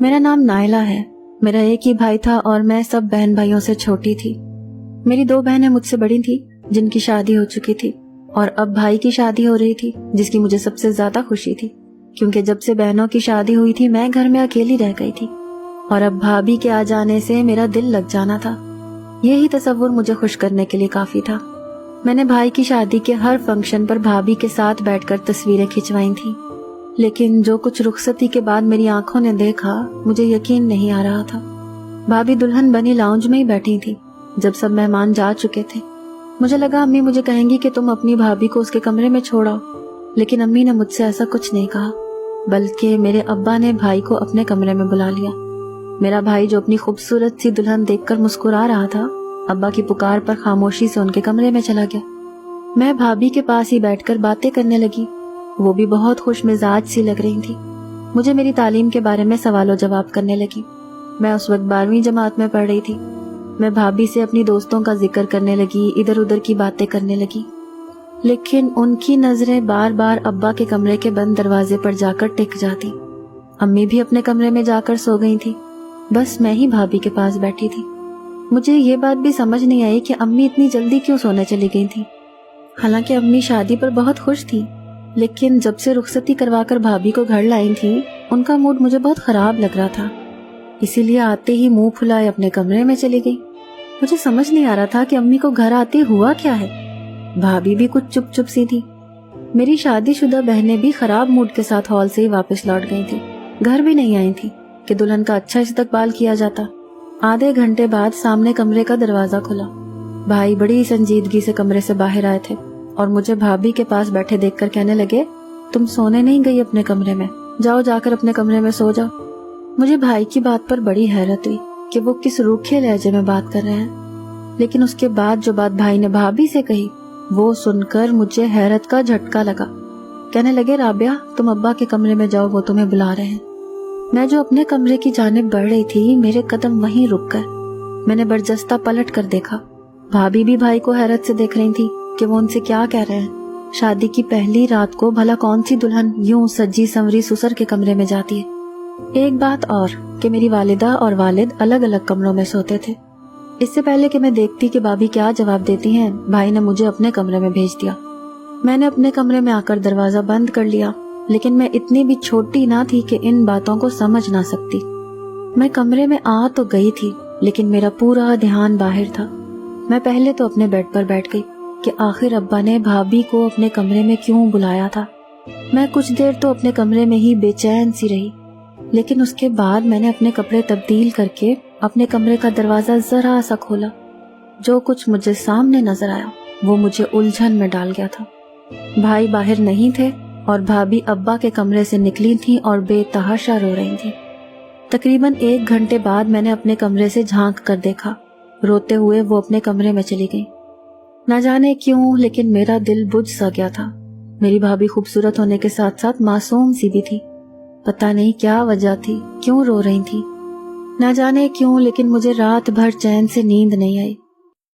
میرا نام نائلہ ہے. میرا ایک ہی بھائی تھا اور میں سب بہن بھائیوں سے چھوٹی تھی. میری 2 بہنیں مجھ سے بڑی تھی جن کی شادی ہو چکی تھی اور اب بھائی کی شادی ہو رہی تھی جس کی مجھے سب سے زیادہ خوشی تھی، کیونکہ جب سے بہنوں کی شادی ہوئی تھی میں گھر میں اکیلی رہ گئی تھی اور اب بھابھی کے آ جانے سے میرا دل لگ جانا تھا. یہی تصور مجھے خوش کرنے کے لیے کافی تھا. میں نے بھائی کی شادی کے ہر فنکشن پر بھابھی کے ساتھ بیٹھ کر تصویریں کھنچوائی تھیں، لیکن جو کچھ رخصتی کے بعد میری آنکھوں نے دیکھا مجھے یقین نہیں آ رہا تھا. بھابھی دلہن بنی لاؤنج میں ہی بیٹھی تھی جب سب مہمان جا چکے تھے. مجھے لگا امی مجھے کہیں گی کہ تم اپنی بھابھی کو اس کے کمرے میں چھوڑاؤ، لیکن امی نے مجھ سے ایسا کچھ نہیں کہا، بلکہ میرے ابا نے بھائی کو اپنے کمرے میں بلا لیا. میرا بھائی جو اپنی خوبصورت سی دلہن دیکھ کر مسکرا رہا تھا، ابا کی پکار پر خاموشی سے ان کے کمرے میں چلا گیا. میں بھابھی کے پاس ہی بیٹھ کر باتیں کرنے لگی. وہ بھی بہت خوش مزاج سی لگ رہی تھی. مجھے میری تعلیم کے بارے میں سوال و جواب کرنے لگی. میں اس وقت 12ویں جماعت میں پڑھ رہی تھی. میں بھابھی سے اپنی دوستوں کا ذکر کرنے لگی، ادھر ادھر کی باتیں کرنے لگی، لیکن ان کی نظریں بار بار ابا کے کمرے کے بند دروازے پر جا کر ٹک جاتی. امی بھی اپنے کمرے میں جا کر سو گئی تھی، بس میں ہی بھابھی کے پاس بیٹھی تھی. مجھے یہ بات بھی سمجھ نہیں آئی کہ امی اتنی جلدی کیوں سونے چلی گئی تھی. حالانکہ امی شادی پر بہت خوش تھی، لیکن جب سے رخصتی کروا کر بھابھی کو گھر لائی تھی ان کا موڈ مجھے بہت خراب لگ رہا تھا. اسی لیے آتے ہی منہ پھلائے اپنے کمرے میں چلی گئی. مجھے سمجھ نہیں آ رہا تھا کہ امی کو گھر آتے ہوا کیا ہے. بھابھی بھی کچھ چپ چپ سی تھی. میری شادی شدہ بہنیں بھی خراب موڈ کے ساتھ ہال سے ہی واپس لوٹ گئی تھی، گھر بھی نہیں آئی تھی کہ دلہن کا اچھا استقبال کیا جاتا. آدھے گھنٹے بعد سامنے کمرے کا دروازہ کھلا. بھائی بڑی سنجیدگی سے کمرے سے باہر آئے تھے اور مجھے بھابھی کے پاس بیٹھے دیکھ کر کہنے لگے، تم سونے نہیں گئی اپنے کمرے میں؟ جاؤ جا کر اپنے کمرے میں سو جاؤ. مجھے بھائی کی بات پر بڑی حیرت ہوئی کہ وہ کس روکھے لہجے میں بات کر رہے ہیں، لیکن اس کے بعد جو بات بھائی نے بھابھی سے کہی وہ سن کر مجھے حیرت کا جھٹکا لگا. کہنے لگے، رابعہ تم ابا کے کمرے میں جاؤ، وہ تمہیں بلا رہے ہیں. میں جو اپنے کمرے کی جانب بڑھ رہی تھی میرے قدم وہیں رک گئے. میں نے برجستہ پلٹ کر دیکھا. بھابھی بھی بھائی کو حیرت سے دیکھ رہی تھی کہ وہ ان سے کیا کہہ رہے ہیں. شادی کی پہلی رات کو بھلا کون سی دلہن یوں سجی سنوری سسر کے کمرے میں جاتی ہے. ایک بات اور کہ میری والدہ اور والد الگ الگ کمروں میں سوتے تھے. اس سے پہلے کہ میں دیکھتی کہ بھابھی کیا جواب دیتی ہیں، بھائی نے مجھے اپنے کمرے میں بھیج دیا. میں نے اپنے کمرے میں آ کر دروازہ بند کر لیا، لیکن میں اتنی بھی چھوٹی نہ تھی کہ ان باتوں کو سمجھ نہ سکتی. میں کمرے میں آ تو گئی تھی لیکن میرا پورا دھیان باہر تھا. میں پہلے تو اپنے بیڈ پر بیٹھ گئی کہ آخر ابا نے بھابھی کو اپنے کمرے میں کیوں بلایا تھا. میں کچھ دیر تو اپنے کمرے میں ہی بے چین سی رہی، لیکن اس کے بعد میں نے اپنے کپڑے تبدیل کر کے اپنے کمرے کا دروازہ ذرا سا کھولا. جو کچھ مجھے سامنے نظر آیا وہ مجھے الجھن میں ڈال گیا تھا. بھائی باہر نہیں تھے اور بھابھی ابا کے کمرے سے نکلی تھی اور بے تحاشا رو رہی تھی. تقریباً 1 گھنٹے بعد میں نے اپنے کمرے سے جھانک کر دیکھا. روتے ہوئے وہ اپنے کمرے میں چلی گئی. نہ جانے کیوں لیکن میرا دل بجھ سا گیا تھا. میری بھابھی خوبصورت ہونے کے ساتھ ساتھ معصوم سی بھی تھی. پتہ نہیں کیا وجہ تھی، کیوں رو رہی تھی. نہ جانے کیوں لیکن مجھے رات بھر چین سے نیند نہیں آئی.